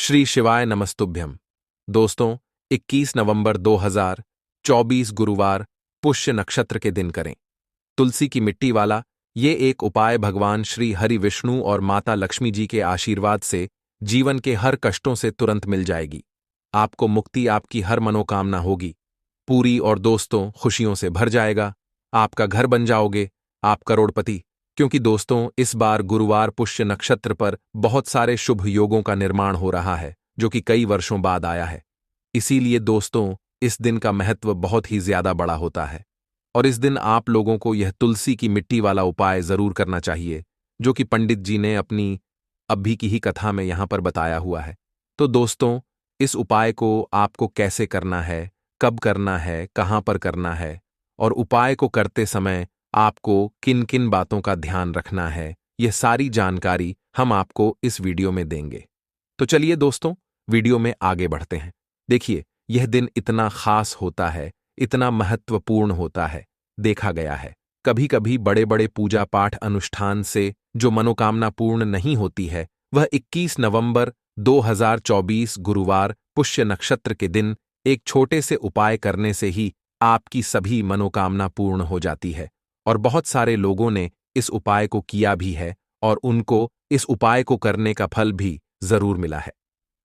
श्री शिवाय नमस्तुभ्यम। दोस्तों, 21 नवंबर 2024 गुरुवार पुष्य नक्षत्र के दिन करें तुलसी की मिट्टी वाला ये एक उपाय भगवान श्री हरि विष्णु और माता लक्ष्मी जी के आशीर्वाद से जीवन के हर कष्टों से तुरंत मिल जाएगी। आपको मुक्ति, आपकी हर मनोकामना होगी पूरी और दोस्तों खुशियों से भर जाएगा। आपका घर बन जाओगे, आप करोड़पति। क्योंकि दोस्तों, इस बार गुरुवार पुष्य नक्षत्र पर बहुत सारे शुभ योगों का निर्माण हो रहा है जो कि कई वर्षों बाद आया है। इसीलिए दोस्तों, इस दिन का महत्व बहुत ही ज्यादा बड़ा होता है और इस दिन आप लोगों को यह तुलसी की मिट्टी वाला उपाय जरूर करना चाहिए जो कि पंडित जी ने अपनी अभी की ही कथा में यहां पर बताया हुआ है। तो दोस्तों, इस उपाय को आपको कैसे करना है, कब करना है, कहां पर करना है और उपाय को करते समय आपको किन किन बातों का ध्यान रखना है, यह सारी जानकारी हम आपको इस वीडियो में देंगे। तो चलिए दोस्तों, वीडियो में आगे बढ़ते हैं। देखिए, यह दिन इतना खास होता है, इतना महत्वपूर्ण होता है। देखा गया है कभी कभी बड़े बड़े पूजा पाठ अनुष्ठान से जो मनोकामना पूर्ण नहीं होती है, वह 21 नवंबर 2024 गुरुवार पुष्य नक्षत्र के दिन एक छोटे से उपाय करने से ही आपकी सभी मनोकामना पूर्ण हो जाती है। और बहुत सारे लोगों ने इस उपाय को किया भी है और उनको इस उपाय को करने का फल भी जरूर मिला है।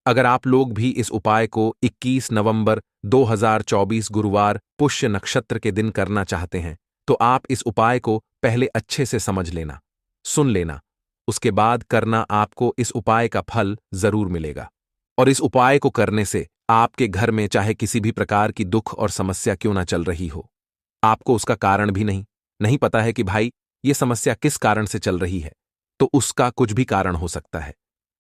अगर आप लोग भी इस उपाय को 21 नवंबर 2024 गुरुवार पुष्य नक्षत्र के दिन करना चाहते हैं, तो आप इस उपाय को पहले अच्छे से समझ लेना, सुन लेना। उसके बाद करना, आपको इस उपाय का फल जरूर मिलेगा। और इस उपाय को करने से आपके घर में चाहे किसी भी प्रकार की दुख और समस्या क्यों ना चल रही हो, आपको उसका कारण भी नहीं पता है कि भाई ये समस्या किस कारण से चल रही है, तो उसका कुछ भी कारण हो सकता है।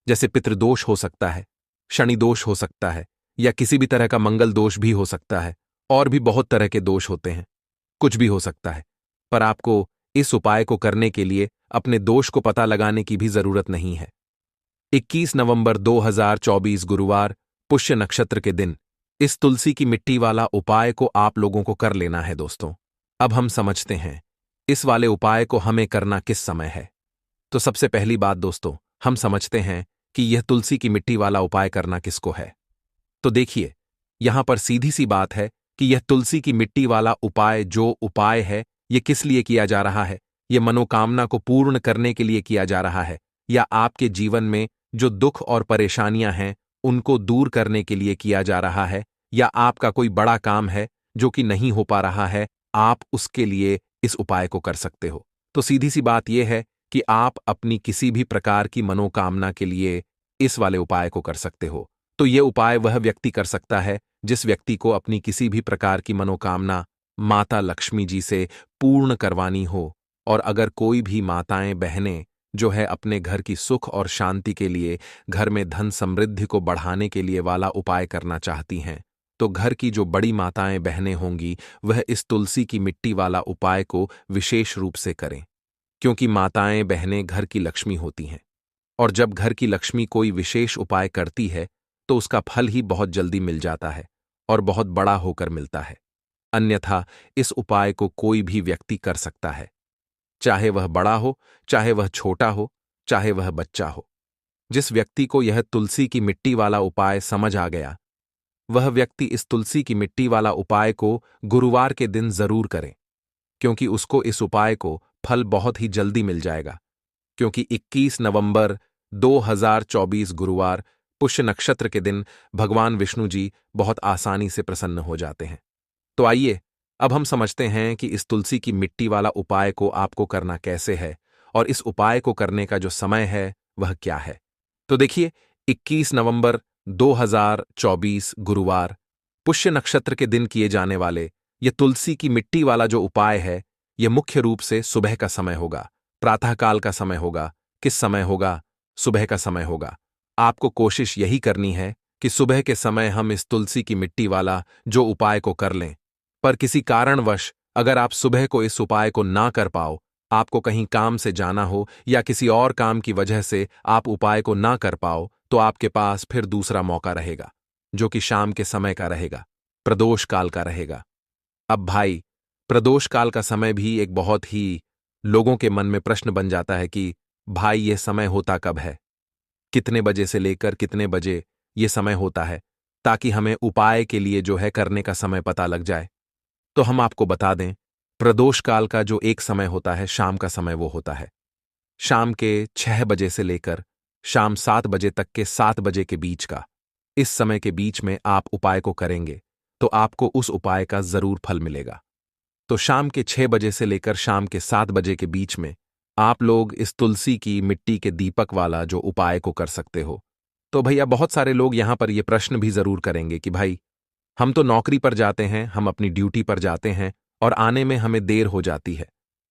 जैसे पितृदोष हो सकता है, शनि दोष हो सकता है, या किसी भी तरह का मंगल दोष भी हो सकता है। और भी बहुत तरह के दोष होते हैं, कुछ भी हो सकता है। पर आपको इस उपाय को करने के लिए अपने दोष को पता लगाने की भी जरूरत नहीं है। 21 नवंबर 2024 गुरुवार पुष्य नक्षत्र के दिन इस तुलसी की मिट्टी वाला उपाय को आप लोगों को कर लेना है। दोस्तों, अब हम समझते हैं इस वाले उपाय को हमें करना किस समय है। तो सबसे पहली बात दोस्तों, हम समझते हैं कि यह तुलसी की मिट्टी वाला उपाय करना किसको है। तो देखिए, यहां पर सीधी सी बात है कि यह तुलसी की मिट्टी वाला उपाय जो उपाय है, यह किस लिए किया जा रहा है। यह मनोकामना को पूर्ण करने के लिए किया जा रहा है, या आपके जीवन में जो दुख और परेशानियां हैं उनको दूर करने के लिए किया जा रहा है, या आपका कोई बड़ा काम है जो कि नहीं हो पा रहा है, आप उसके लिए इस उपाय को कर सकते हो। तो सीधी सी बात यह है कि आप अपनी किसी भी प्रकार की मनोकामना के लिए इस वाले उपाय को कर सकते हो। तो यह उपाय वह व्यक्ति कर सकता है जिस व्यक्ति को अपनी किसी भी प्रकार की मनोकामना माता लक्ष्मी जी से पूर्ण करवानी हो। और अगर कोई भी माताएं बहनें जो है अपने घर की सुख और शांति के लिए, घर में धन समृद्धि को बढ़ाने के लिए वाला उपाय करना चाहती हैं, तो घर की जो बड़ी माताएं बहनें होंगी वह इस तुलसी की मिट्टी वाला उपाय को विशेष रूप से करें। क्योंकि माताएं बहनें घर की लक्ष्मी होती हैं, और जब घर की लक्ष्मी कोई विशेष उपाय करती है तो उसका फल ही बहुत जल्दी मिल जाता है और बहुत बड़ा होकर मिलता है। अन्यथा इस उपाय को कोई भी व्यक्ति कर सकता है, चाहे वह बड़ा हो, चाहे वह छोटा हो, चाहे वह बच्चा हो। जिस व्यक्ति को यह तुलसी की मिट्टी वाला उपाय समझ आ गया, वह व्यक्ति इस तुलसी की मिट्टी वाला उपाय को गुरुवार के दिन जरूर करे, क्योंकि उसको इस उपाय को फल बहुत ही जल्दी मिल जाएगा। क्योंकि 21 नवंबर 2024 गुरुवार पुष्य नक्षत्र के दिन भगवान विष्णु जी बहुत आसानी से प्रसन्न हो जाते हैं। तो आइए अब हम समझते हैं कि इस तुलसी की मिट्टी वाला उपाय को आपको करना कैसे है और इस उपाय को करने का जो समय है वह क्या है। तो देखिए, 21 नवंबर 2024 गुरुवार पुष्य नक्षत्र के दिन किए जाने वाले यह तुलसी की मिट्टी वाला जो उपाय है, यह मुख्य रूप से सुबह का समय होगा, प्रातःकाल का समय होगा। किस समय होगा? सुबह का समय होगा। आपको कोशिश यही करनी है कि सुबह के समय हम इस तुलसी की मिट्टी वाला जो उपाय को कर लें। पर किसी कारणवश अगर आप सुबह को इस उपाय को ना कर पाओ, आपको कहीं काम से जाना हो या किसी और काम की वजह से आप उपाय को ना कर पाओ, तो आपके पास फिर दूसरा मौका रहेगा जो कि शाम के समय का रहेगा, प्रदोष काल का रहेगा। अब भाई, प्रदोष काल का समय भी एक बहुत ही लोगों के मन में प्रश्न बन जाता है कि भाई ये समय होता कब है, कितने बजे से लेकर कितने बजे ये समय होता है ताकि हमें उपाय के लिए जो है करने का समय पता लग जाए। तो हम आपको बता दें, प्रदोष काल का जो एक समय होता है, शाम का समय, वो होता है शाम के 6 बजे से लेकर शाम 7 बजे तक के 7 बजे के बीच का। इस समय के बीच में आप उपाय को करेंगे तो आपको उस उपाय का जरूर फल मिलेगा। तो शाम के 6 बजे से लेकर शाम के 7 बजे के बीच में आप लोग इस तुलसी की मिट्टी के दीपक वाला जो उपाय को कर सकते हो। तो भैया बहुत सारे लोग यहां पर ये प्रश्न भी जरूर करेंगे कि भाई, हम तो नौकरी पर जाते हैं, हम अपनी ड्यूटी पर जाते हैं और आने में हमें देर हो जाती है,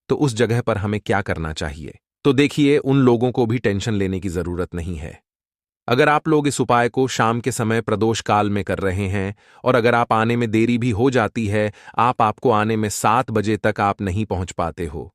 तो उस जगह पर हमें क्या करना चाहिए? तो देखिए, उन लोगों को भी टेंशन लेने की जरूरत नहीं है। अगर आप लोग इस उपाय को शाम के समय प्रदोष काल में कर रहे हैं और अगर आप आने में देरी भी हो जाती है, आपको आने में 7 बजे तक आप नहीं पहुंच पाते हो,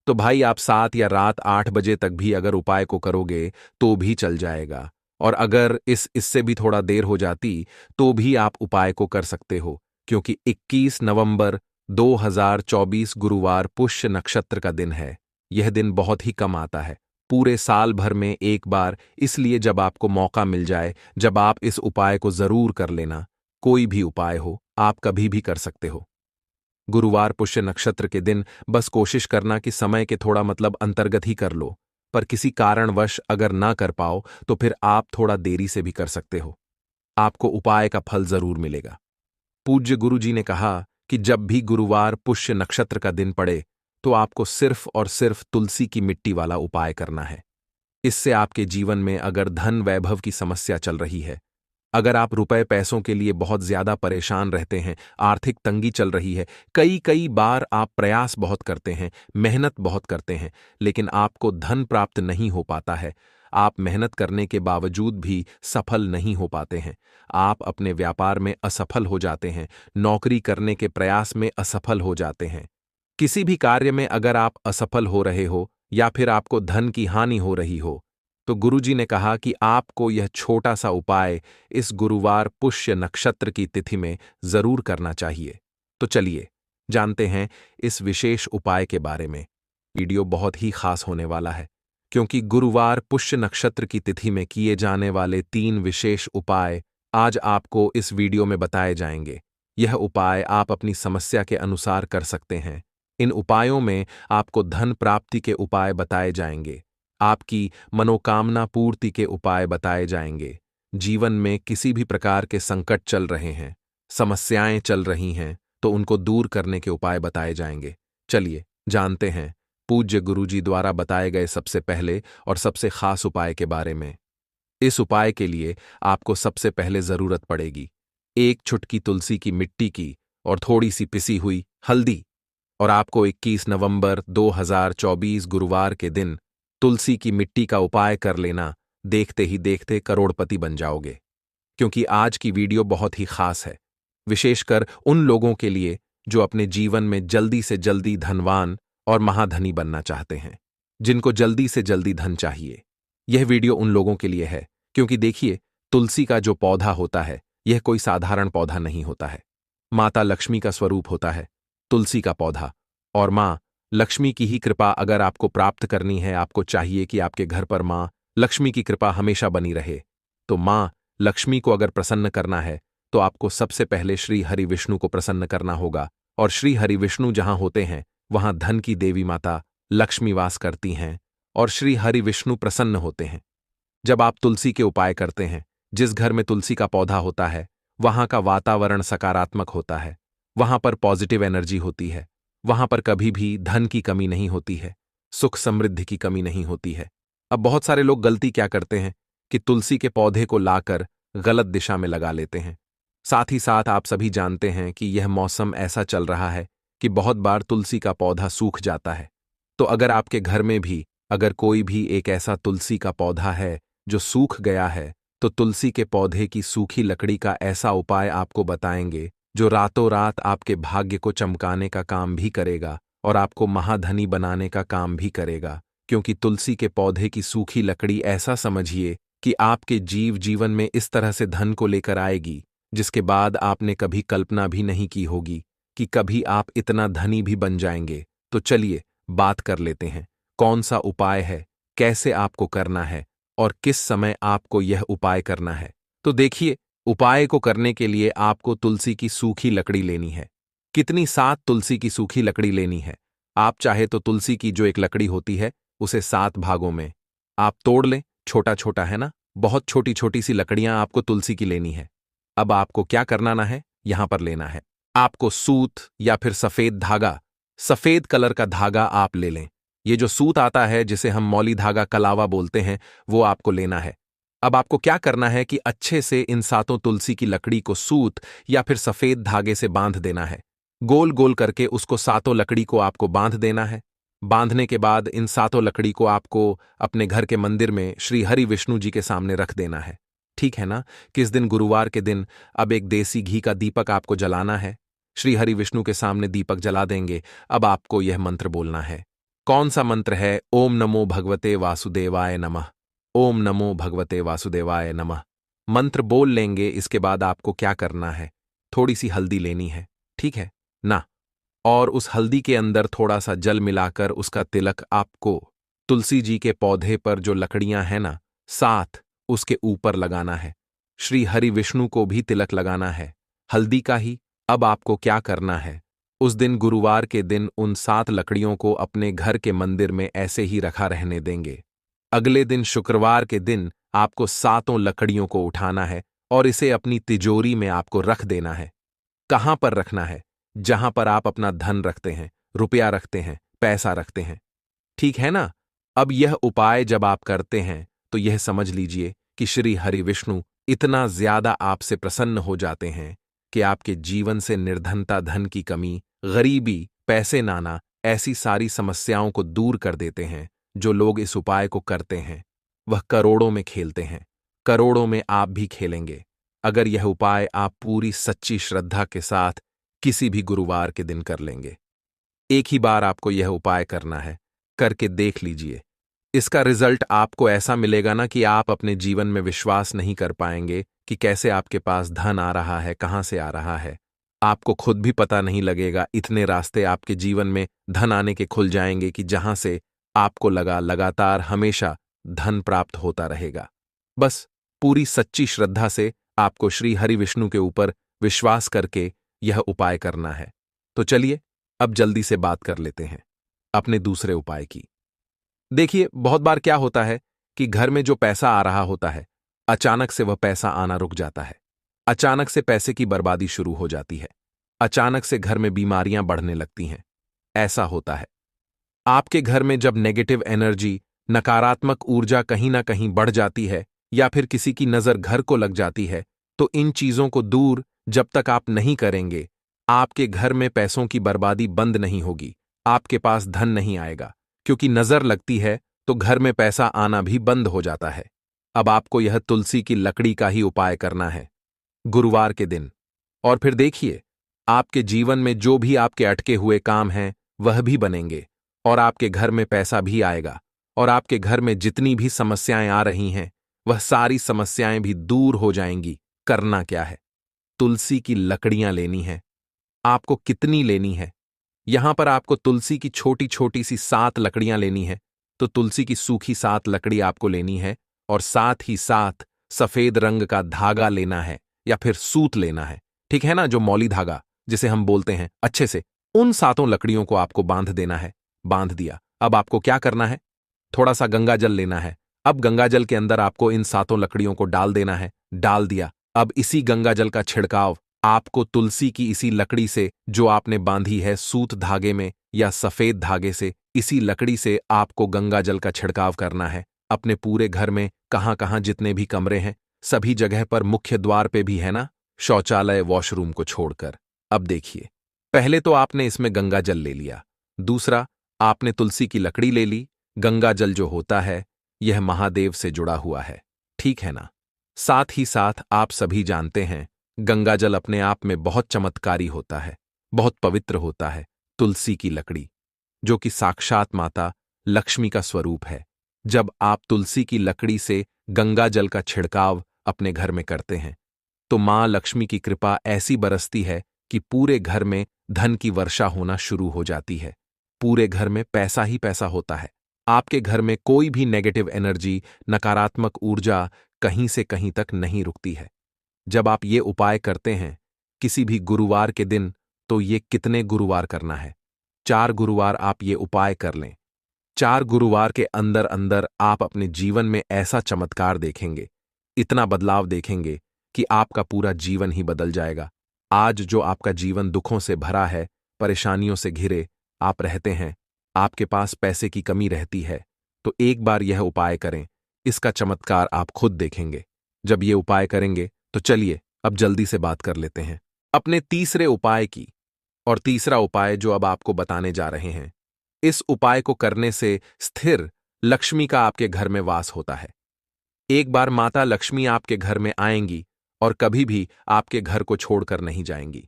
तो भाई आप 7 या रात 8 बजे तक भी अगर उपाय को करोगे तो भी चल जाएगा। और अगर इससे भी थोड़ा देर हो जाती तो भी आप उपाय को कर सकते हो, क्योंकि 21 नवंबर 2024 गुरुवार पुष्य नक्षत्र का दिन है। यह दिन बहुत ही कम आता है, पूरे साल भर में एक बार, इसलिए जब आपको मौका मिल जाए, जब आप इस उपाय को जरूर कर लेना। कोई भी उपाय हो, आप कभी भी कर सकते हो। गुरुवार पुष्य नक्षत्र के दिन बस कोशिश करना कि समय के थोड़ा मतलब अंतर्गत ही कर लो, पर किसी कारणवश अगर ना कर पाओ तो फिर आप थोड़ा देरी से भी कर सकते हो। आपको उपाय का फल जरूर मिलेगा। पूज्य गुरु जी ने कहा कि जब भी गुरुवार पुष्य नक्षत्र का दिन पड़े तो आपको सिर्फ और सिर्फ तुलसी की मिट्टी वाला उपाय करना है। इससे आपके जीवन में अगर धन वैभव की समस्या चल रही है, अगर आप रुपए पैसों के लिए बहुत ज्यादा परेशान रहते हैं, आर्थिक तंगी चल रही है, कई कई बार आप प्रयास बहुत करते हैं, मेहनत बहुत करते हैं, लेकिन आपको धन प्राप्त नहीं हो पाता है, आप मेहनत करने के बावजूद भी सफल नहीं हो पाते हैं, आप अपने व्यापार में असफल हो जाते हैं, नौकरी करने के प्रयास में असफल हो जाते हैं, किसी भी कार्य में अगर आप असफल हो रहे हो या फिर आपको धन की हानि हो रही हो, तो गुरुजी ने कहा कि आपको यह छोटा सा उपाय इस गुरुवार पुष्य नक्षत्र की तिथि में जरूर करना चाहिए। तो चलिए जानते हैं इस विशेष उपाय के बारे में। वीडियो बहुत ही खास होने वाला है, क्योंकि गुरुवार पुष्य नक्षत्र की तिथि में किए जाने वाले 3 विशेष उपाय आज आपको इस वीडियो में बताए जाएंगे। यह उपाय आप अपनी समस्या के अनुसार कर सकते हैं। इन उपायों में आपको धन प्राप्ति के उपाय बताए जाएंगे, आपकी मनोकामना पूर्ति के उपाय बताए जाएंगे। जीवन में किसी भी प्रकार के संकट चल रहे हैं, समस्याएं चल रही हैं, तो उनको दूर करने के उपाय बताए जाएंगे। चलिए जानते हैं पूज्य गुरुजी द्वारा बताए गए सबसे पहले और सबसे खास उपाय के बारे में। इस उपाय के लिए आपको सबसे पहले जरूरत पड़ेगी 1 चुटकी तुलसी की मिट्टी की और थोड़ी सी पिसी हुई हल्दी। और आपको 21 नवंबर 2024 गुरुवार के दिन तुलसी की मिट्टी का उपाय कर लेना। देखते ही देखते करोड़पति बन जाओगे, क्योंकि आज की वीडियो बहुत ही खास है, विशेषकर उन लोगों के लिए जो अपने जीवन में जल्दी से जल्दी धनवान और महाधनी बनना चाहते हैं, जिनको जल्दी से जल्दी धन चाहिए। यह वीडियो उन लोगों के लिए है, क्योंकि देखिए, तुलसी का जो पौधा होता है, यह कोई साधारण पौधा नहीं होता है। माता लक्ष्मी का स्वरूप होता है तुलसी का पौधा, और मां लक्ष्मी की ही कृपा अगर आपको प्राप्त करनी है, आपको चाहिए कि आपके घर पर मां लक्ष्मी की कृपा हमेशा बनी रहे, तो मां लक्ष्मी को अगर प्रसन्न करना है तो आपको सबसे पहले श्री हरि विष्णु को प्रसन्न करना होगा। और श्री हरि विष्णु जहां होते हैं वहां धन की देवी माता लक्ष्मी वास करती हैं और श्री हरि विष्णु प्रसन्न होते हैं। जब आप तुलसी के उपाय करते हैं, जिस घर में तुलसी का पौधा होता है वहां का वातावरण सकारात्मक होता है, वहां पर पॉजिटिव एनर्जी होती है, वहां पर कभी भी धन की कमी नहीं होती है, सुख समृद्धि की कमी नहीं होती है। अब बहुत सारे लोग गलती क्या करते हैं कि तुलसी के पौधे को लाकर गलत दिशा में लगा लेते हैं। साथ ही साथ आप सभी जानते हैं कि यह मौसम ऐसा चल रहा है कि बहुत बार तुलसी का पौधा सूख जाता है। तो अगर आपके घर में भी अगर कोई भी एक ऐसा तुलसी का पौधा है जो सूख गया है, तो तुलसी के पौधे की सूखी लकड़ी का ऐसा उपाय आपको बताएंगे जो रातों रात आपके भाग्य को चमकाने का काम भी करेगा और आपको महाधनी बनाने का काम भी करेगा। क्योंकि तुलसी के पौधे की सूखी लकड़ी ऐसा समझिए कि आपके जीवन में इस तरह से धन को लेकर आएगी जिसके बाद आपने कभी कल्पना भी नहीं की होगी कि कभी आप इतना धनी भी बन जाएंगे। तो चलिए बात कर लेते हैं, कौन सा उपाय है, कैसे आपको करना है और किस समय आपको यह उपाय करना है। तो देखिए, उपाय को करने के लिए आपको तुलसी की सूखी लकड़ी लेनी है। कितनी? 7 तुलसी की सूखी लकड़ी लेनी है। आप चाहे तो तुलसी की जो एक लकड़ी होती है उसे 7 भागों में आप तोड़ लें। छोटा छोटा है ना, बहुत छोटी छोटी सी लकड़ियां आपको तुलसी की लेनी है। अब आपको क्या करना ना है, यहां पर लेना है आपको सूत या फिर सफेद धागा। सफेद कलर का धागा आप ले लें। ये जो सूत आता है जिसे हम मौली धागा कलावा बोलते हैं, वो आपको लेना है। अब आपको क्या करना है कि अच्छे से इन 7 तुलसी की लकड़ी को सूत या फिर सफेद धागे से बांध देना है। गोल गोल करके उसको 7 लकड़ी को आपको बांध देना है। बांधने के बाद इन 7 लकड़ी को आपको अपने घर के मंदिर में श्री हरि विष्णु जी के सामने रख देना है। ठीक है ना? किस दिन? गुरुवार के दिन। अब एक देसी घी का दीपक आपको जलाना है। श्री हरि विष्णु के सामने दीपक जला देंगे। अब आपको यह मंत्र बोलना है। कौन सा मंत्र है? ओम नमो भगवते वासुदेवाय नमः। ओम नमो भगवते वासुदेवाय नमः मंत्र बोल लेंगे। इसके बाद आपको क्या करना है? थोड़ी सी हल्दी लेनी है, ठीक है ना? और उस हल्दी के अंदर थोड़ा सा जल मिलाकर उसका तिलक आपको तुलसी जी के पौधे पर जो लकड़ियां हैं ना, 7, उसके ऊपर लगाना है। श्री हरि विष्णु को भी तिलक लगाना है, हल्दी का ही। अब आपको क्या करना है? उस दिन गुरुवार के दिन उन 7 लकड़ियों को अपने घर के मंदिर में ऐसे ही रखा रहने देंगे। अगले दिन शुक्रवार के दिन आपको 7 लकड़ियों को उठाना है और इसे अपनी तिजोरी में आपको रख देना है। कहां पर रखना है? जहां पर आप अपना धन रखते हैं, रुपया रखते हैं, पैसा रखते हैं। ठीक है ना? अब यह उपाय जब आप करते हैं तो यह समझ लीजिए कि श्री हरि विष्णु इतना ज्यादा आपसे प्रसन्न हो जाते हैं कि आपके जीवन से निर्धनता, धन की कमी, गरीबी, पैसे नाना, ऐसी सारी समस्याओं को दूर कर देते हैं। जो लोग इस उपाय को करते हैं वह करोड़ों में खेलते हैं। करोड़ों में आप भी खेलेंगे अगर यह उपाय आप पूरी सच्ची श्रद्धा के साथ किसी भी गुरुवार के दिन कर लेंगे। एक ही बार आपको यह उपाय करना है, करके देख लीजिए। इसका रिजल्ट आपको ऐसा मिलेगा ना कि आप अपने जीवन में विश्वास नहीं कर पाएंगे कि कैसे आपके पास धन आ रहा है, कहां से आ रहा है। आपको खुद भी पता नहीं लगेगा। इतने रास्ते आपके जीवन में धन आने के खुल जाएंगे कि जहां से आपको लगातार हमेशा धन प्राप्त होता रहेगा। बस पूरी सच्ची श्रद्धा से आपको श्री हरि विष्णु के ऊपर विश्वास करके यह उपाय करना है। तो चलिए अब जल्दी से बात कर लेते हैं अपने दूसरे उपाय की। देखिए, बहुत बार क्या होता है कि घर में जो पैसा आ रहा होता है, अचानक से वह पैसा आना रुक जाता है। अचानक से पैसे की बर्बादी शुरू हो जाती है। अचानक से घर में बीमारियां बढ़ने लगती हैं। ऐसा होता है आपके घर में जब नेगेटिव एनर्जी, नकारात्मक ऊर्जा कहीं ना कहीं बढ़ जाती है या फिर किसी की नजर घर को लग जाती है, तो इन चीजों को दूर जब तक आप नहीं करेंगे, आपके घर में पैसों की बर्बादी बंद नहीं होगी। आपके पास धन नहीं आएगा, क्योंकि नजर लगती है तो घर में पैसा आना भी बंद हो जाता है। अब आपको यह तुलसी की लकड़ी का ही उपाय करना है गुरुवार के दिन। और फिर देखिए, आपके जीवन में जो भी आपके अटके हुए काम हैं वह भी बनेंगे और आपके घर में पैसा भी आएगा और आपके घर में जितनी भी समस्याएं आ रही हैं वह सारी समस्याएं भी दूर हो जाएंगी। करना क्या है? तुलसी की लकड़ियां लेनी है। आपको कितनी लेनी है? यहां पर आपको तुलसी की छोटी छोटी सी 7 लकड़ियां लेनी है। तो तुलसी की सूखी 7 लकड़ी आपको लेनी है और साथ ही साथ सफेद रंग का धागा लेना है या फिर सूत लेना है। ठीक है ना? जो मौली धागा जिसे हम बोलते हैं, अच्छे से उन 7 लकड़ियों को आपको बांध देना है। बांध दिया। अब आपको क्या करना है? थोड़ा सा गंगा जल लेना है। अब गंगा जल के अंदर आपको इन 7 लकड़ियों को डाल देना है। डाल दिया। अब इसी गंगा जल का छिड़काव आपको तुलसी की इसी लकड़ी से जो आपने बांधी है सूत धागे में या सफेद धागे से, इसी लकड़ी से आपको गंगा जल का छिड़काव करना है अपने पूरे घर में। कहां कहां जितने भी कमरे हैं सभी जगह पर, मुख्य द्वार पे भी है ना, शौचालय, वॉशरूम को छोड़कर। अब देखिए, पहले तो आपने इसमें गंगा जल ले लिया। दूसरा, आपने तुलसी की लकड़ी ले ली। गंगा जल जो होता है यह महादेव से जुड़ा हुआ है, ठीक है ना? साथ ही साथ आप सभी जानते हैं गंगा जल अपने आप में बहुत चमत्कारी होता है, बहुत पवित्र होता है। तुलसी की लकड़ी जो कि साक्षात माता लक्ष्मी का स्वरूप है, जब आप तुलसी की लकड़ी से गंगा जल का छिड़काव अपने घर में करते हैं तो मां लक्ष्मी की कृपा ऐसी बरसती है कि पूरे घर में धन की वर्षा होना शुरू हो जाती है। पूरे घर में पैसा ही पैसा होता है। आपके घर में कोई भी नेगेटिव एनर्जी, नकारात्मक ऊर्जा कहीं से कहीं तक नहीं रुकती है। जब आप ये उपाय करते हैं किसी भी गुरुवार के दिन, तो ये कितने गुरुवार करना है? 4 गुरुवार आप ये उपाय कर लें। 4 गुरुवार के अंदर अंदर आप अपने जीवन में ऐसा चमत्कार देखेंगे, इतना बदलाव देखेंगे कि आपका पूरा जीवन ही बदल जाएगा। आज जो आपका जीवन दुखों से भरा है, परेशानियों से घिरे आप रहते हैं, आपके पास पैसे की कमी रहती है, तो एक बार यह उपाय करें, इसका चमत्कार आप खुद देखेंगे। जब ये उपाय करेंगे तो चलिए अब जल्दी से बात कर लेते हैं अपने तीसरे उपाय की। और तीसरा उपाय जो अब आपको बताने जा रहे हैं, इस उपाय को करने से स्थिर लक्ष्मी का आपके घर में वास होता है। एक बार माता लक्ष्मी आपके घर में आएंगी और कभी भी आपके घर को छोड़कर नहीं जाएंगी,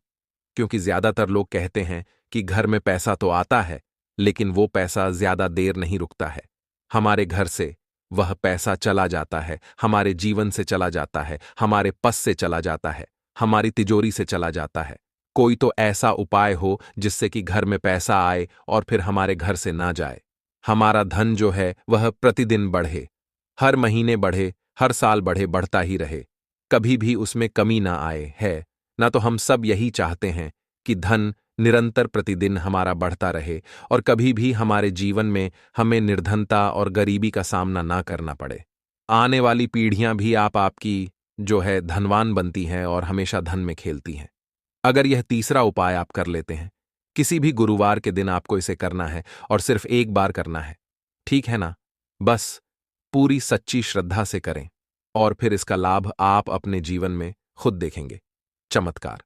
क्योंकि ज्यादातर लोग कहते हैं कि घर में पैसा तो आता है, लेकिन वो पैसा ज्यादा देर नहीं रुकता है। हमारे घर से वह पैसा चला जाता है, हमारे जीवन से चला जाता है, हमारे पस से चला जाता है, हमारी तिजोरी से चला जाता है। कोई तो ऐसा उपाय हो जिससे कि घर में पैसा आए और फिर हमारे घर से ना जाए। हमारा धन जो है वह प्रतिदिन बढ़े, हर महीने बढ़े, हर साल बढ़े, बढ़ता ही रहे, कभी भी उसमें कमी ना आए है ना। तो हम सब यही चाहते हैं कि धन निरंतर प्रतिदिन हमारा बढ़ता रहे और कभी भी हमारे जीवन में हमें निर्धनता और गरीबी का सामना ना करना पड़े। आने वाली पीढ़ियां भी आपकी जो है धनवान बनती हैं और हमेशा धन में खेलती हैं। अगर यह तीसरा उपाय आप कर लेते हैं, किसी भी गुरुवार के दिन आपको इसे करना है और सिर्फ एक बार करना है, ठीक है ना? बस पूरी सच्ची श्रद्धा से करें और फिर इसका लाभ आप अपने जीवन में खुद देखेंगे। चमत्कार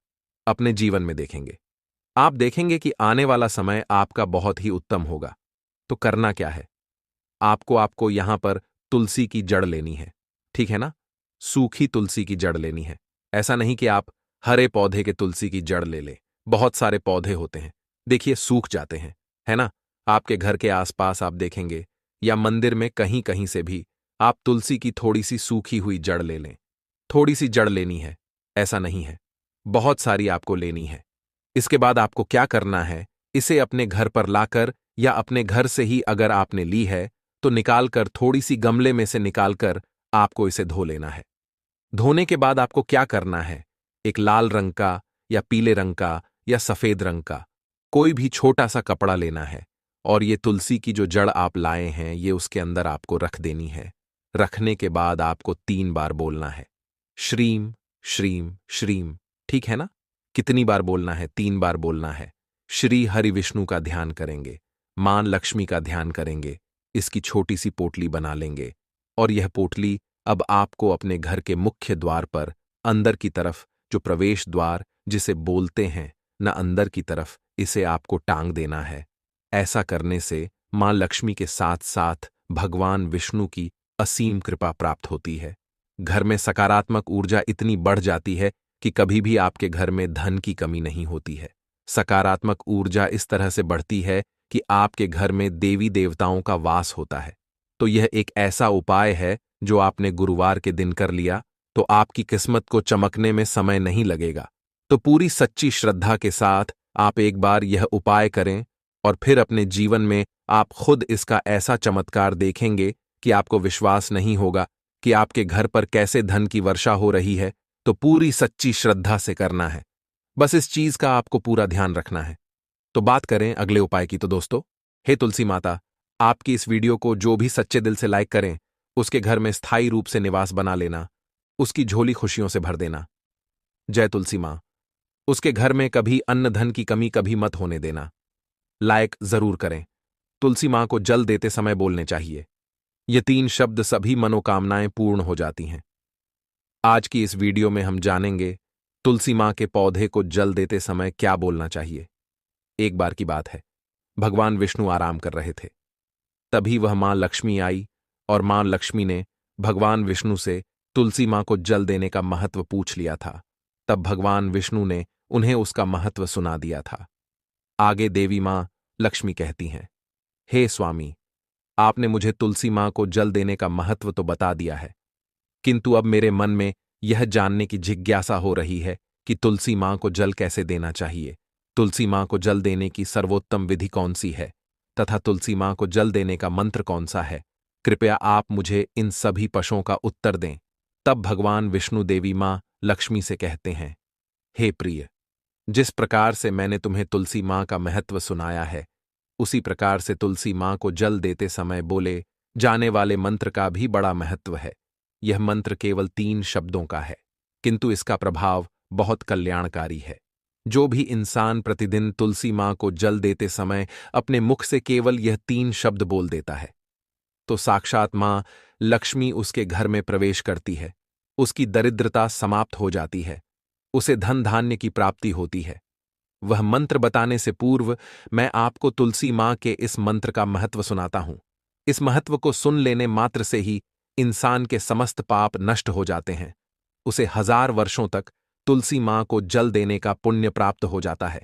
अपने जीवन में देखेंगे। आप देखेंगे कि आने वाला समय आपका बहुत ही उत्तम होगा। तो करना क्या है? आपको यहां पर तुलसी की जड़ लेनी है, ठीक है ना? सूखी तुलसी की जड़ लेनी है। ऐसा नहीं कि आप हरे पौधे के तुलसी की जड़ ले लें। बहुत सारे पौधे होते हैं, देखिए सूख जाते हैं, है ना? आपके घर के आसपास आप देखेंगे या मंदिर में कहीं कहीं से भी आप तुलसी की थोड़ी सी सूखी हुई जड़ ले लें। थोड़ी सी जड़ लेनी है, ऐसा नहीं है, बहुत सारी आपको लेनी है। इसके बाद आपको क्या करना है, इसे अपने घर पर लाकर या अपने घर से ही अगर आपने ली है तो निकालकर थोड़ी सी गमले में से निकालकर आपको इसे धो लेना है। धोने के बाद आपको क्या करना है, एक लाल रंग का या पीले रंग का या सफेद रंग का कोई भी छोटा सा कपड़ा लेना है और ये तुलसी की जो जड़ आप लाए हैं ये उसके अंदर आपको रख देनी है। रखने के बाद आपको 3 बार बोलना है, श्रीम श्रीम श्रीम, ठीक है ना? कितनी बार बोलना है? 3 बार बोलना है। श्री हरि विष्णु का ध्यान करेंगे, मां लक्ष्मी का ध्यान करेंगे, इसकी छोटी सी पोटली बना लेंगे और यह पोटली अब आपको अपने घर के मुख्य द्वार पर अंदर की तरफ, जो प्रवेश द्वार जिसे बोलते हैं न, अंदर की तरफ इसे आपको टांग देना है। ऐसा करने से मां लक्ष्मी के साथ साथ भगवान विष्णु की असीम कृपा प्राप्त होती है। घर में सकारात्मक ऊर्जा इतनी बढ़ जाती है कि कभी भी आपके घर में धन की कमी नहीं होती है। सकारात्मक ऊर्जा इस तरह से बढ़ती है कि आपके घर में देवी देवताओं का वास होता है। तो यह एक ऐसा उपाय है जो आपने गुरुवार के दिन कर लिया तो आपकी किस्मत को चमकने में समय नहीं लगेगा। तो पूरी सच्ची श्रद्धा के साथ आप एक बार यह उपाय करें और फिर अपने जीवन में आप खुद इसका ऐसा चमत्कार देखेंगे कि आपको विश्वास नहीं होगा कि आपके घर पर कैसे धन की वर्षा हो रही है। तो पूरी सच्ची श्रद्धा से करना है, बस इस चीज का आपको पूरा ध्यान रखना है। तो बात करें अगले उपाय की। तो दोस्तों, हे तुलसी माता, आपकी इस वीडियो को जो भी सच्चे दिल से लाइक करें उसके घर में स्थायी रूप से निवास बना लेना, उसकी झोली खुशियों से भर देना। जय तुलसी मां। उसके घर में कभी अन्न धन की कमी कभी मत होने देना। लाइक जरूर करें। तुलसी मां को जल देते समय बोलने चाहिए। ये 3 शब्द सभी मनोकामनाएं पूर्ण हो जाती हैं। आज की इस वीडियो में हम जानेंगे तुलसी मां के पौधे को जल देते समय क्या बोलना चाहिए। एक बार की बात है, भगवान विष्णु आराम कर रहे थे, तभी वह मां लक्ष्मी आई और मां लक्ष्मी ने भगवान विष्णु से तुलसी मां को जल देने का महत्व पूछ लिया था। तब भगवान विष्णु ने उन्हें उसका महत्व सुना दिया था। आगे देवी मां लक्ष्मी कहती हैं, हे स्वामी, आपने मुझे तुलसी मां को जल देने का महत्व तो बता दिया है, किंतु अब मेरे मन में यह जानने की जिज्ञासा हो रही है कि तुलसी मां को जल कैसे देना चाहिए, तुलसी मां को जल देने की सर्वोत्तम विधि कौन सी है तथा तुलसी मां को जल देने का मंत्र कौन सा है। कृपया आप मुझे इन सभी प्रश्नों का उत्तर दें। तब भगवान विष्णु देवी मां लक्ष्मी से कहते हैं, हे प्रिय, जिस प्रकार से मैंने तुम्हें तुलसी माँ का महत्व सुनाया है, उसी प्रकार से तुलसी माँ को जल देते समय बोले जाने वाले मंत्र का भी बड़ा महत्व है। यह मंत्र केवल 3 शब्दों का है, किंतु इसका प्रभाव बहुत कल्याणकारी है। जो भी इंसान प्रतिदिन तुलसी माँ को जल देते समय अपने मुख से केवल यह 3 शब्द बोल देता है, तो साक्षात माँ लक्ष्मी उसके घर में प्रवेश करती है, उसकी दरिद्रता समाप्त हो जाती है, उसे धन धान्य की प्राप्ति होती है। वह मंत्र बताने से पूर्व मैं आपको तुलसी माँ के इस मंत्र का महत्व सुनाता हूं। इस महत्व को सुन लेने मात्र से ही इंसान के समस्त पाप नष्ट हो जाते हैं। उसे 1000 वर्षों तक तुलसी माँ को जल देने का पुण्य प्राप्त हो जाता है।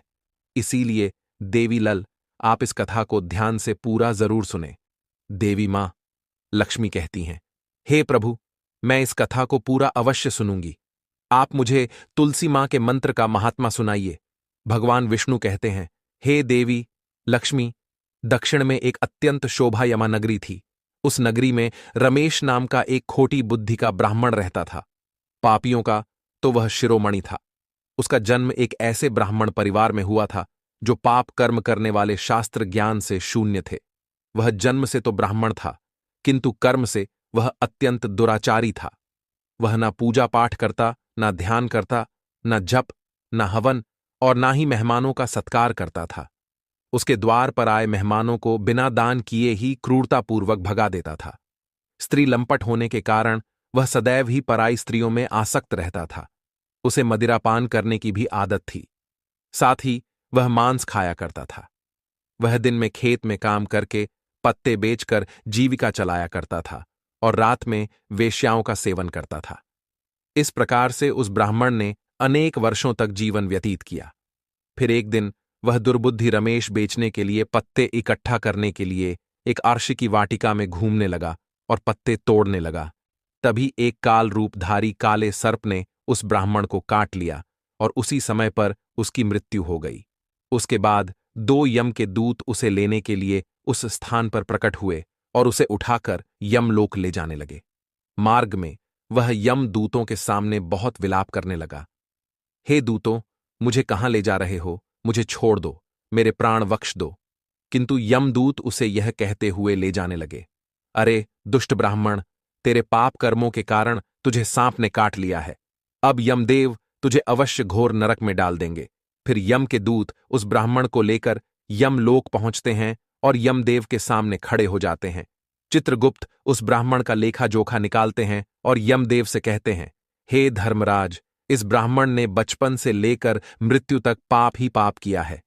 इसीलिए देवी लल, आप इस कथा को ध्यान से पूरा जरूर सुने। देवी माँ लक्ष्मी कहती हैं, हे प्रभु, मैं इस कथा को पूरा अवश्य सुनूंगी। आप मुझे तुलसी माँ के मंत्र का महात्मा सुनाइए। भगवान विष्णु कहते हैं, हे देवी लक्ष्मी, दक्षिण में एक अत्यंत शोभायमा नगरी थी। उस नगरी में रमेश नाम का एक खोटी बुद्धि का ब्राह्मण रहता था। पापियों का तो वह शिरोमणि था। उसका जन्म एक ऐसे ब्राह्मण परिवार में हुआ था जो पाप कर्म करने वाले शास्त्र ज्ञान से शून्य थे। वह जन्म से तो ब्राह्मण था, किंतु कर्म से वह अत्यंत दुराचारी था। वह ना पूजा पाठ करता, ना ध्यान करता, ना जप, ना हवन और ना ही मेहमानों का सत्कार करता था। उसके द्वार पर आए मेहमानों को बिना दान किए ही क्रूरतापूर्वक भगा देता था। स्त्री लंपट होने के कारण वह सदैव ही पराई स्त्रियों में आसक्त रहता था। उसे मदिरापान करने की भी आदत थी। साथ ही वह मांस खाया करता था। वह दिन में खेत में काम करके पत्ते बेचकर जीविका चलाया करता था और रात में वेश्याओं का सेवन करता था। इस प्रकार से उस ब्राह्मण ने अनेक वर्षों तक जीवन व्यतीत किया। फिर एक दिन वह दुर्बुद्धि रमेश बेचने के लिए पत्ते इकट्ठा करने के लिए एक आर्षी की वाटिका में घूमने लगा और पत्ते तोड़ने लगा। तभी एक काल रूपधारी काले सर्प ने उस ब्राह्मण को काट लिया और उसी समय पर उसकी मृत्यु हो गई। उसके बाद 2 यम के दूत उसे लेने के लिए उस स्थान पर प्रकट हुए और उसे उठाकर यमलोक ले जाने लगे। मार्ग में वह यम दूतों के सामने बहुत विलाप करने लगा, हे दूतों, मुझे कहां ले जा रहे हो? मुझे छोड़ दो, मेरे प्राण बख्श दो। किंतु यमदूत उसे यह कहते हुए ले जाने लगे, अरे दुष्ट ब्राह्मण, तेरे पाप कर्मों के कारण तुझे सांप ने काट लिया है। अब यमदेव तुझे अवश्य घोर नरक में डाल देंगे। फिर यम के दूत उस ब्राह्मण को लेकर यमलोक पहुंचते हैं और यमदेव के सामने खड़े हो जाते हैं। चित्रगुप्त उस ब्राह्मण का लेखा जोखा निकालते हैं और यमदेव से कहते हैं, हे धर्मराज, इस ब्राह्मण ने बचपन से लेकर मृत्यु तक पाप ही पाप किया है।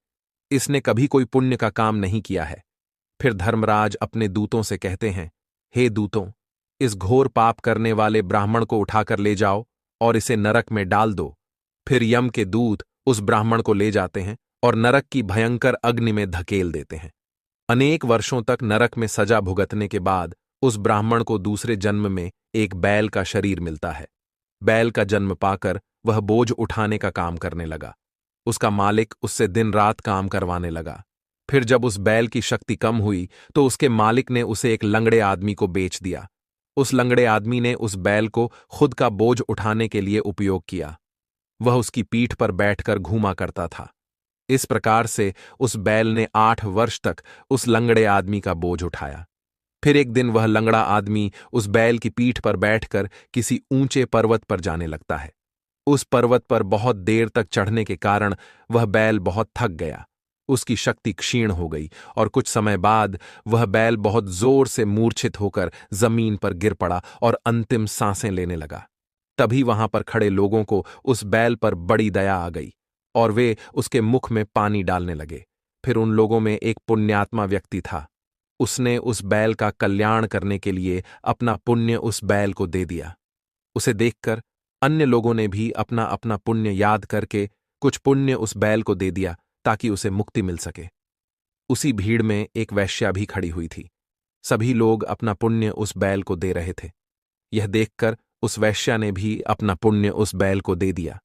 इसने कभी कोई पुण्य का काम नहीं किया है। फिर धर्मराज अपने दूतों से कहते हैं, हे दूतों, इस घोर पाप करने वाले ब्राह्मण को उठाकर ले जाओ और इसे नरक में डाल दो। फिर यम के दूत उस ब्राह्मण को ले जाते हैं और नरक की भयंकर अग्नि में धकेल देते हैं। अनेक वर्षों तक नरक में सजा भुगतने के बाद उस ब्राह्मण को दूसरे जन्म में एक बैल का शरीर मिलता है। बैल का जन्म पाकर वह बोझ उठाने का काम करने लगा। उसका मालिक उससे दिन रात काम करवाने लगा। फिर जब उस बैल की शक्ति कम हुई तो उसके मालिक ने उसे एक लंगड़े आदमी को बेच दिया। उस लंगड़े आदमी ने उस बैल को खुद का बोझ उठाने के लिए उपयोग किया। वह उसकी पीठ पर बैठकर घूमा करता था। इस प्रकार से उस बैल ने 8 वर्ष तक उस लंगड़े आदमी का बोझ उठाया। फिर एक दिन वह लंगड़ा आदमी उस बैल की पीठ पर बैठकर किसी ऊंचे पर्वत पर जाने लगता है। उस पर्वत पर बहुत देर तक चढ़ने के कारण वह बैल बहुत थक गया। उसकी शक्ति क्षीण हो गई और कुछ समय बाद वह बैल बहुत जोर से मूर्छित होकर जमीन पर गिर पड़ा और अंतिम सांसें लेने लगा। तभी वहां पर खड़े लोगों को उस बैल पर बड़ी दया आ गई और वे उसके मुख में पानी डालने लगे। फिर उन लोगों में एक पुण्यात्मा व्यक्ति था। उसने उस बैल का कल्याण करने के लिए अपना पुण्य उस बैल को दे दिया। उसे देखकर अन्य लोगों ने भी अपना अपना पुण्य याद करके कुछ पुण्य उस बैल को दे दिया ताकि उसे मुक्ति मिल सके। उसी भीड़ में एक वैश्या भी खड़ी हुई थी। सभी लोग अपना पुण्य उस बैल को दे रहे थे। यह देखकर उस वैश्या ने भी अपना पुण्य उस बैल को दे दिया।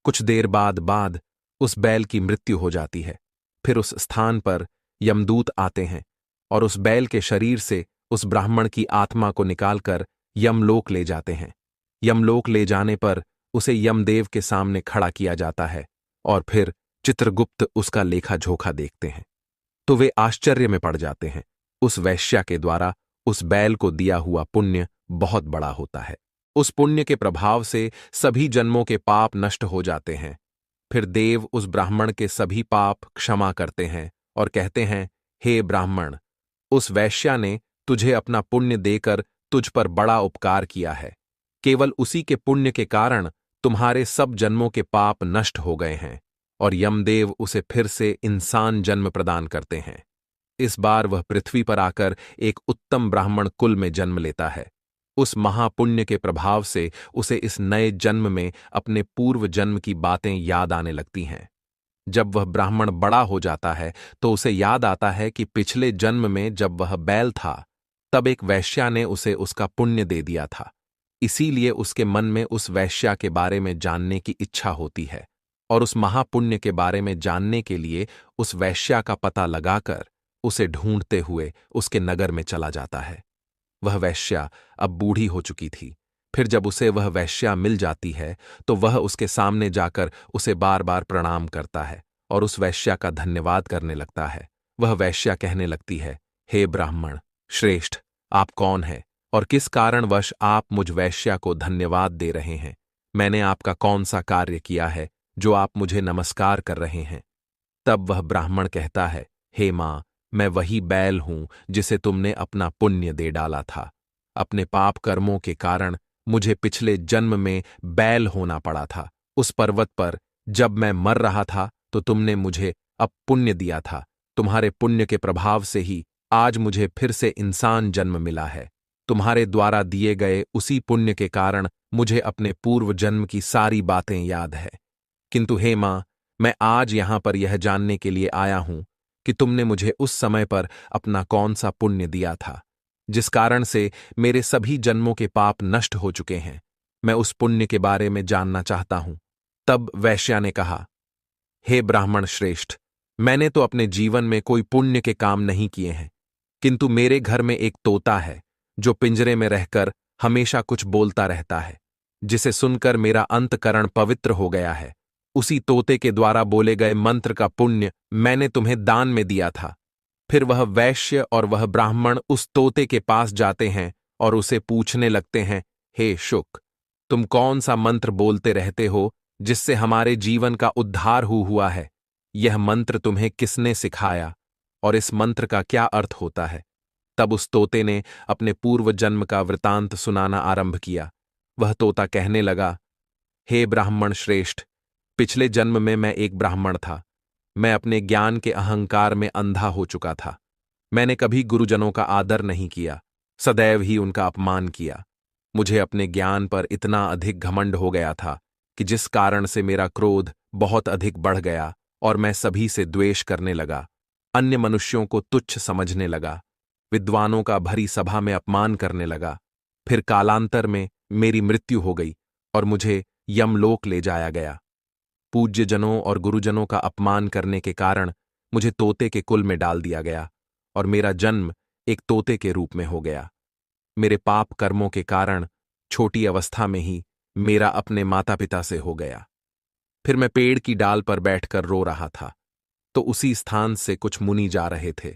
कुछ देर बाद उस बैल की मृत्यु हो जाती है। फिर उस स्थान पर यमदूत आते हैं और उस बैल के शरीर से उस ब्राह्मण की आत्मा को निकालकर यमलोक ले जाते हैं। यमलोक ले जाने पर उसे यमदेव के सामने खड़ा किया जाता है और फिर चित्रगुप्त उसका लेखा जोखा देखते हैं तो वे आश्चर्य में पड़ जाते हैं। उस वैश्या के द्वारा उस बैल को दिया हुआ पुण्य बहुत बड़ा होता है। उस पुण्य के प्रभाव से सभी जन्मों के पाप नष्ट हो जाते हैं। फिर देव उस ब्राह्मण के सभी पाप क्षमा करते हैं और कहते हैं, हे ब्राह्मण, उस वैश्या ने तुझे अपना पुण्य देकर तुझ पर बड़ा उपकार किया है। केवल उसी के पुण्य के कारण तुम्हारे सब जन्मों के पाप नष्ट हो गए हैं और यमदेव उसे फिर से इंसान जन्म प्रदान करते हैं। इस बार वह पृथ्वी पर आकर एक उत्तम ब्राह्मण कुल में जन्म लेता है। उस महापुण्य के प्रभाव से उसे इस नए जन्म में अपने पूर्व जन्म की बातें याद आने लगती हैं। जब वह ब्राह्मण बड़ा हो जाता है तो उसे याद आता है कि पिछले जन्म में जब वह बैल था तब एक वैश्या ने उसे उसका पुण्य दे दिया था। इसीलिए उसके मन में उस वैश्या के बारे में जानने की इच्छा होती है और उस महापुण्य के बारे में जानने के लिए उस वैश्या का पता लगाकर उसे ढूंढते हुए उसके नगर में चला जाता है। वह वैश्या अब बूढ़ी हो चुकी थी। फिर जब उसे वह वैश्या मिल जाती है तो वह उसके सामने जाकर उसे बार बार प्रणाम करता है और उस वैश्या का धन्यवाद करने लगता है। वह वैश्या कहने लगती है, हे ब्राह्मण श्रेष्ठ, आप कौन हैं और किस कारणवश आप मुझ वैश्या को धन्यवाद दे रहे हैं? मैंने आपका कौन सा कार्य किया है जो आप मुझे नमस्कार कर रहे हैं? तब वह ब्राह्मण कहता है, हे मां, मैं वही बैल हूं जिसे तुमने अपना पुण्य दे डाला था। अपने पाप कर्मों के कारण मुझे पिछले जन्म में बैल होना पड़ा था। उस पर्वत पर जब मैं मर रहा था तो तुमने मुझे अब पुण्य दिया था। तुम्हारे पुण्य के प्रभाव से ही आज मुझे फिर से इंसान जन्म मिला है। तुम्हारे द्वारा दिए गए उसी पुण्य के कारण मुझे अपने पूर्व जन्म की सारी बातें याद है। किंतु हे मां, मैं आज यहां पर यह जानने के लिए आया हूं कि तुमने मुझे उस समय पर अपना कौन सा पुण्य दिया था जिस कारण से मेरे सभी जन्मों के पाप नष्ट हो चुके हैं। मैं उस पुण्य के बारे में जानना चाहता हूं। तब वैश्या ने कहा, हे ब्राह्मण श्रेष्ठ, मैंने तो अपने जीवन में कोई पुण्य के काम नहीं किए हैं, किंतु मेरे घर में एक तोता है जो पिंजरे में रहकर हमेशा कुछ बोलता रहता है, जिसे सुनकर मेरा अंतकरण पवित्र हो गया है। उसी तोते के द्वारा बोले गए मंत्र का पुण्य मैंने तुम्हें दान में दिया था। फिर वह वैश्य और वह ब्राह्मण उस तोते के पास जाते हैं और उसे पूछने लगते हैं, हे शुक, तुम कौन सा मंत्र बोलते रहते हो जिससे हमारे जीवन का उद्धार हुआ है? यह मंत्र तुम्हें किसने सिखाया और इस मंत्र का क्या अर्थ होता है? तब उस तोते ने अपने पूर्व जन्म का वृतांत सुनाना आरंभ किया। वह तोता कहने लगा, हे ब्राह्मण श्रेष्ठ, पिछले जन्म में मैं एक ब्राह्मण था। मैं अपने ज्ञान के अहंकार में अंधा हो चुका था। मैंने कभी गुरुजनों का आदर नहीं किया, सदैव ही उनका अपमान किया। मुझे अपने ज्ञान पर इतना अधिक घमंड हो गया था कि जिस कारण से मेरा क्रोध बहुत अधिक बढ़ गया और मैं सभी से द्वेष करने लगा। अन्य मनुष्यों को तुच्छ समझने लगा, विद्वानों का भरी सभा में अपमान करने लगा। फिर कालांतर में मेरी मृत्यु हो गई और मुझे यमलोक ले जाया गया। पूज्यजनों और गुरुजनों का अपमान करने के कारण मुझे तोते के कुल में डाल दिया गया और मेरा जन्म एक तोते के रूप में हो गया। मेरे पाप कर्मों के कारण छोटी अवस्था में ही मेरा अपने माता पिता से हो गया। फिर मैं पेड़ की डाल पर बैठकर रो रहा था तो उसी स्थान से कुछ मुनि जा रहे थे।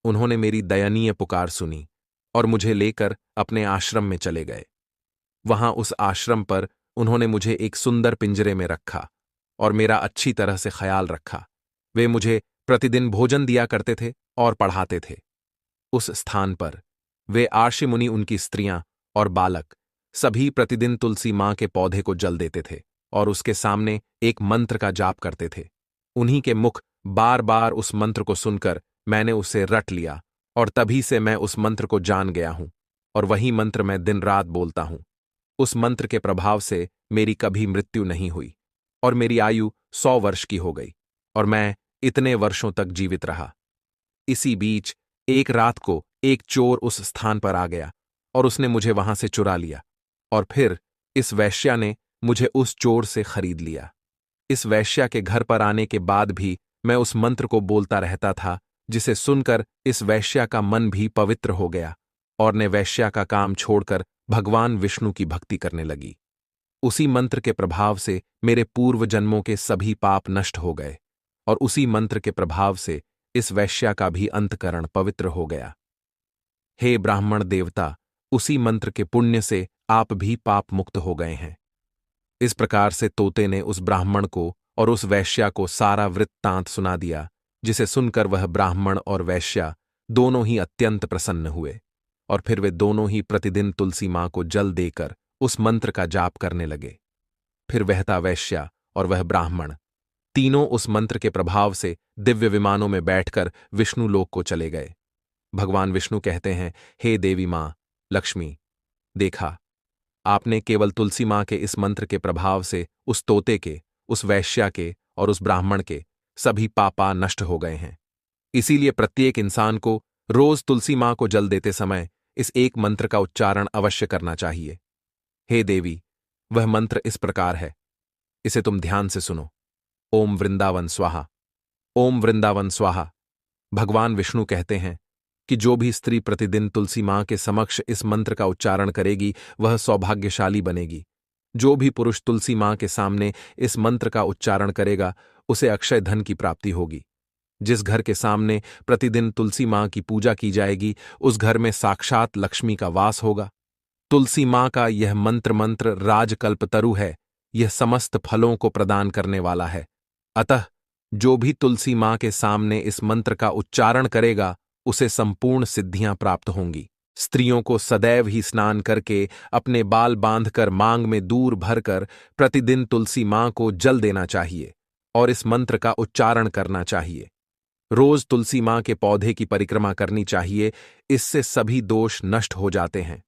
उन्होंने मेरी दयनीय पुकार सुनी और मुझे लेकर अपने आश्रम में चले गए। वहां उस आश्रम पर उन्होंने मुझे एक सुंदर पिंजरे में रखा और मेरा अच्छी तरह से ख्याल रखा। वे मुझे प्रतिदिन भोजन दिया करते थे और पढ़ाते थे। उस स्थान पर वे आर्षि मुनि, उनकी स्त्रियां और बालक सभी प्रतिदिन तुलसी मां के पौधे को जल देते थे और उसके सामने एक मंत्र का जाप करते थे। उन्हीं के मुख बार बार उस मंत्र को सुनकर मैंने उसे रट लिया और तभी से मैं उस मंत्र को जान गया हूं और वही मंत्र मैं दिन रात बोलता हूं। उस मंत्र के प्रभाव से मेरी कभी मृत्यु नहीं हुई और मेरी आयु 100 वर्ष की हो गई और मैं इतने वर्षों तक जीवित रहा। इसी बीच एक रात को एक चोर उस स्थान पर आ गया और उसने मुझे वहां से चुरा लिया और फिर इस वैश्या ने मुझे उस चोर से खरीद लिया। इस वैश्या के घर पर आने के बाद भी मैं उस मंत्र को बोलता रहता था, जिसे सुनकर इस वैश्या का मन भी पवित्र हो गया और ने वैश्या का काम छोड़कर भगवान विष्णु की भक्ति करने लगी। उसी मंत्र के प्रभाव से मेरे पूर्व जन्मों के सभी पाप नष्ट हो गए और उसी मंत्र के प्रभाव से इस वैश्या का भी अंतकरण पवित्र हो गया। हे ब्राह्मण देवता, उसी मंत्र के पुण्य से आप भी पाप मुक्त हो गए हैं। इस प्रकार से तोते ने उस ब्राह्मण को और उस वैश्या को सारा वृत्तांत सुना दिया, जिसे सुनकर वह ब्राह्मण और वैश्या दोनों ही अत्यंत प्रसन्न हुए और फिर वे दोनों ही प्रतिदिन तुलसी मां को जल देकर उस मंत्र का जाप करने लगे। फिर वहता वैश्या और वह ब्राह्मण तीनों उस मंत्र के प्रभाव से दिव्य विमानों में बैठकर विष्णु लोक को चले गए। भगवान विष्णु कहते हैं, हे देवी मां लक्ष्मी, देखा, आपने केवल तुलसी मां के इस मंत्र के प्रभाव से उस तोते के, उस वैश्या के और उस ब्राह्मण के सभी पापा नष्ट हो गए हैं। इसीलिए प्रत्येक इंसान को रोज तुलसी मां को जल देते समय इस एक मंत्र का उच्चारण अवश्य करना चाहिए। हे देवी, वह मंत्र इस प्रकार है, इसे तुम ध्यान से सुनो। ओम वृंदावन स्वाहा। ओम वृंदावन स्वाहा। भगवान विष्णु कहते हैं कि जो भी स्त्री प्रतिदिन तुलसी मां के समक्ष इस मंत्र का उच्चारण करेगी वह सौभाग्यशाली बनेगी। जो भी पुरुष तुलसी मां के सामने इस मंत्र का उच्चारण करेगा उसे अक्षय धन की प्राप्ति होगी। जिस घर के सामने प्रतिदिन तुलसी मां की पूजा की जाएगी उस घर में साक्षात लक्ष्मी का वास होगा। तुलसी मां का यह मंत्र राजकल्पतरु है, यह समस्त फलों को प्रदान करने वाला है। अतः जो भी तुलसी मां के सामने इस मंत्र का उच्चारण करेगा उसे संपूर्ण सिद्धियां प्राप्त होंगी। स्त्रियों को सदैव ही स्नान करके अपने बाल बांधकर मांग में दूर भरकर प्रतिदिन तुलसी मां को जल देना चाहिए और इस मंत्र का उच्चारण करना चाहिए। रोज तुलसी मां के पौधे की परिक्रमा करनी चाहिए, इससे सभी दोष नष्ट हो जाते हैं।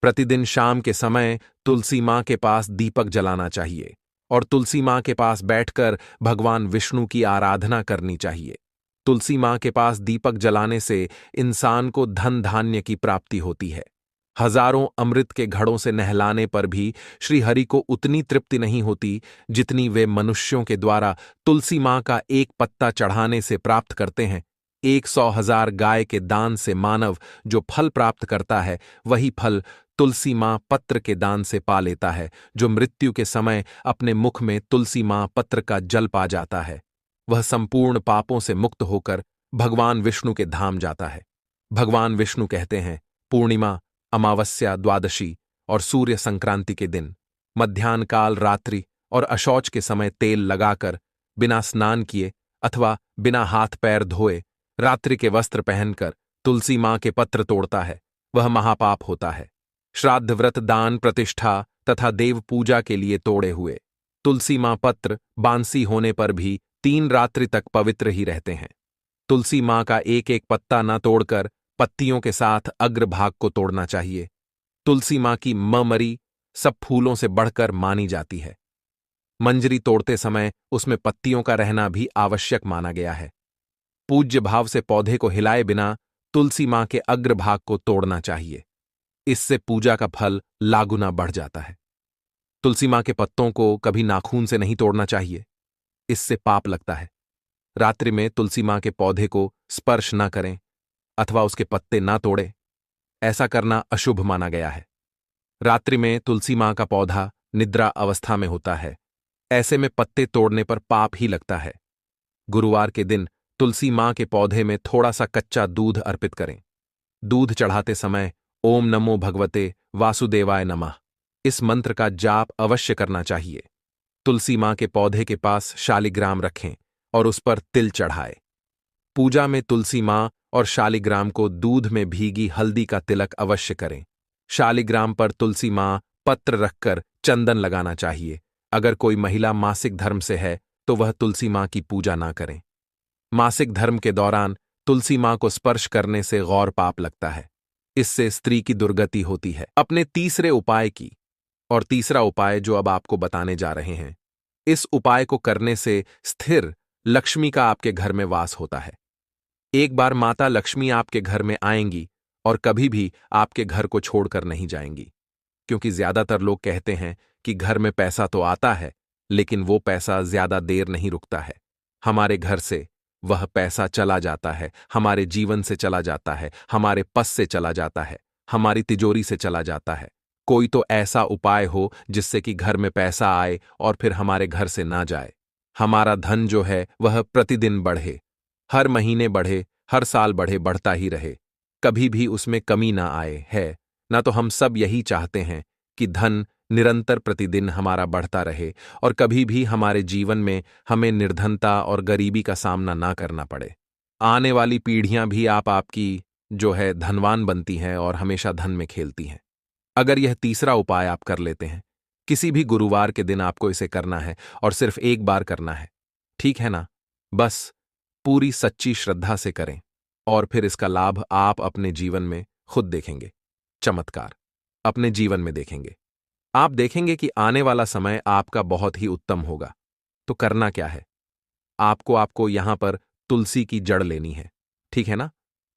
प्रतिदिन शाम के समय तुलसी मां के पास दीपक जलाना चाहिए और तुलसी मां के पास बैठकर भगवान विष्णु की आराधना करनी चाहिए। तुलसी मां के पास दीपक जलाने से इंसान को धन धान्य की प्राप्ति होती है। हजारों अमृत के घड़ों से नहलाने पर भी श्री हरि को उतनी तृप्ति नहीं होती जितनी वे मनुष्यों के द्वारा तुलसी मां का एक पत्ता चढ़ाने से प्राप्त करते हैं। 100,000 गाय के दान से मानव जो फल प्राप्त करता है वही फल तुलसी मां पत्र के दान से पा लेता है, जो मृत्यु के समय अपने मुख में तुलसी मां पत्र का जल पा जाता है। वह संपूर्ण पापों से मुक्त होकर भगवान विष्णु के धाम जाता है। भगवान विष्णु कहते हैं, पूर्णिमा, अमावस्या, द्वादशी और सूर्य संक्रांति के दिन मध्याह्न काल, रात्रि और अशौच के समय तेल लगाकर बिना स्नान किए अथवा बिना हाथ पैर धोए रात्रि के वस्त्र पहनकर तुलसी मां के पत्र तोड़ता है, वह महापाप होता है। श्राद्ध, व्रत, दान, प्रतिष्ठा तथा देव पूजा के लिए तोड़े हुए तुलसी मां पत्र बांसी होने पर भी 3 रात्रि तक पवित्र ही रहते हैं। तुलसी मां का एक एक पत्ता न तोड़कर पत्तियों के साथ अग्रभाग को तोड़ना चाहिए। तुलसी मां की मरी सब फूलों से बढ़कर मानी जाती है। मंजरी तोड़ते समय उसमें पत्तियों का रहना भी आवश्यक माना गया है। पूज्य भाव से पौधे को हिलाए बिना तुलसी मां के अग्रभाग को तोड़ना चाहिए, इससे पूजा का फल लागुना बढ़ जाता है। तुलसी मां के पत्तों को कभी नाखून से नहीं तोड़ना चाहिए, इससे पाप लगता है। रात्रि में तुलसी मां के पौधे को स्पर्श न करें अथवा उसके पत्ते ना तोड़ें, ऐसा करना अशुभ माना गया है। रात्रि में तुलसी मां का पौधा निद्रा अवस्था में होता है, ऐसे में पत्ते तोड़ने पर पाप ही लगता है। गुरुवार के दिन तुलसी मां के पौधे में थोड़ा सा कच्चा दूध अर्पित करें। दूध चढ़ाते समय ओम नमो भगवते वासुदेवाय नमः इस मंत्र का जाप अवश्य करना चाहिए। तुलसी मां के पौधे के पास शालिग्राम रखें और उस पर तिल चढ़ाएं। पूजा में तुलसी मां और शालिग्राम को दूध में भीगी हल्दी का तिलक अवश्य करें। शालिग्राम पर तुलसी मां पत्र रखकर चंदन लगाना चाहिए। अगर कोई महिला मासिक धर्म से है तो वह तुलसी मां की पूजा ना करें। मासिक धर्म के दौरान तुलसी मां को स्पर्श करने से गौर पाप लगता है, इससे स्त्री की दुर्गति होती है। अपने तीसरे उपाय की और तीसरा उपाय जो अब आपको बताने जा रहे हैं, इस उपाय को करने से स्थिर लक्ष्मी का आपके घर में वास होता है। एक बार माता लक्ष्मी आपके घर में आएंगी और कभी भी आपके घर को छोड़कर नहीं जाएंगी, क्योंकि ज्यादातर लोग कहते हैं कि घर में पैसा तो आता है लेकिन वो पैसा ज्यादा देर नहीं रुकता है। हमारे घर से वह पैसा चला जाता है, हमारे जीवन से चला जाता है, हमारे पस से चला जाता है, हमारी तिजोरी से चला जाता है। कोई तो ऐसा उपाय हो जिससे कि घर में पैसा आए और फिर हमारे घर से ना जाए। हमारा धन जो है वह प्रतिदिन बढ़े, हर महीने बढ़े, हर साल बढ़े, बढ़ता ही रहे, कभी भी उसमें कमी ना आए है ना। तो हम सब यही चाहते हैं कि धन निरंतर प्रतिदिन हमारा बढ़ता रहे और कभी भी हमारे जीवन में हमें निर्धनता और गरीबी का सामना ना करना पड़े। आने वाली पीढ़ियां भी आपकी जो है धनवान बनती हैं और हमेशा धन में खेलती हैं। अगर यह तीसरा उपाय आप कर लेते हैं, किसी भी गुरुवार के दिन आपको इसे करना है और सिर्फ एक बार करना है, ठीक है ना? बस पूरी सच्ची श्रद्धा से करें और फिर इसका लाभ आप अपने जीवन में खुद देखेंगे। चमत्कार अपने जीवन में देखेंगे। आप देखेंगे कि आने वाला समय आपका बहुत ही उत्तम होगा। तो करना क्या है? आपको यहां पर तुलसी की जड़ लेनी है, ठीक है ना?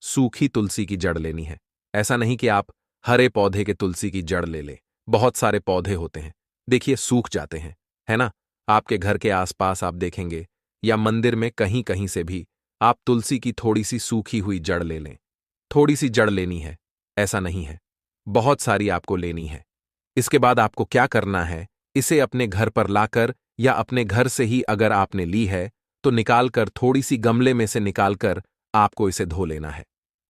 सूखी तुलसी की जड़ लेनी है। ऐसा नहीं कि आप हरे पौधे के तुलसी की जड़ ले लें। बहुत सारे पौधे होते हैं, देखिए सूख जाते हैं, है ना? आपके घर के आसपास आप देखेंगे या मंदिर में कहीं कहीं से भी आप तुलसी की थोड़ी सी सूखी हुई जड़ ले लें। थोड़ी सी जड़ लेनी है, ऐसा नहीं है, बहुत सारी आपको लेनी है। इसके बाद आपको क्या करना है, इसे अपने घर पर लाकर या अपने घर से ही अगर आपने ली है तो निकालकर थोड़ी सी गमले में से निकालकर आपको इसे धो लेना है।